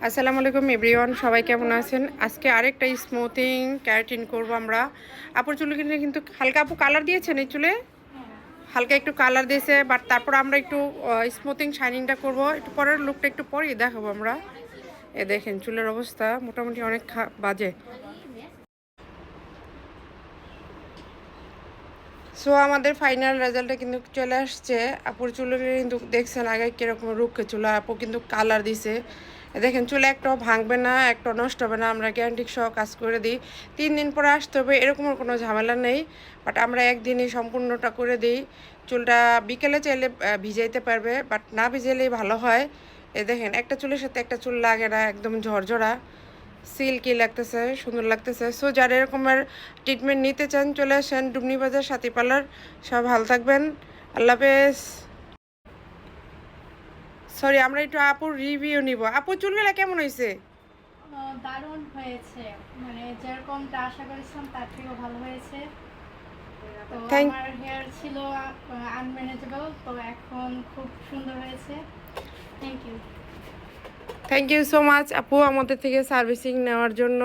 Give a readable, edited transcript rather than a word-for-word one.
আসসালামু আলাইকুম এভরিওয়ান, সবাই কেমন আছেন? আজকে আরেকটা স্মুথিং ক্যারাটিন করব আমরা। আপুর চুলে কিন্তু হালকা আপু কালার দিয়েছেন এই চুলে, হালকা একটু কালার দিয়েছে, বাট তারপর আমরা একটু স্মুথিং শাইনিংটা করব। একটু পরের লুকটা একটু পরেই দেখাবো আমরা। দেখেন চুলের অবস্থা মোটামুটি অনেক বাজে। সো আমাদের ফাইনাল রেজাল্টটা কিন্তু চলে আসছে। আপুর চুলে কিন্তু দেখছেন আগে কীরকম রুক্ষে চুল, আপু কিন্তু কালার দিছে। দেখেন চুলে একটাও ভাঙবে না, একটাও নষ্ট হবে না, আমরা গ্যারান্টি সহ কাজ করে দিই। 3 দিন পরে আসতে হবে এরকমের কোনো ঝামেলা নেই, বাট আমরা একদিনই সম্পূর্ণটা করে দিই। চুলটা বিকেলে চাইলে ভিজাইতে পারবে, বাট না ভিজাইলেই ভালো হয়। দেখেন একটা চুলের সাথে একটা চুল লাগে না, একদম ঝরঝরা সিল্কি লাগতেছে, সুন্দর লাগতেছে। সো যারা এরকমের ট্রিটমেন্ট নিতে চান চলে আসেন ডুমনি বাজার সাথী পার্লার। সব ভালো থাকবেন, আল্লাহ হাফেজ। সরি, আমরা একটু আপুর রিভিউ নিব। আপুর চুলগুলা কেমন হয়েছে? দারুণ হয়েছে, মানে যেরকমটা আশা করেছিলাম তার থেকেও ভালো হয়েছে। তো থ্যাংক আমার হেয়ার ছিল আনম্যানেজেবল, তো এখন খুব সুন্দর হয়েছে। Thank you. Thank you so much আপু আমাদের থেকে সার্ভিসিং নেওয়ার জন্য।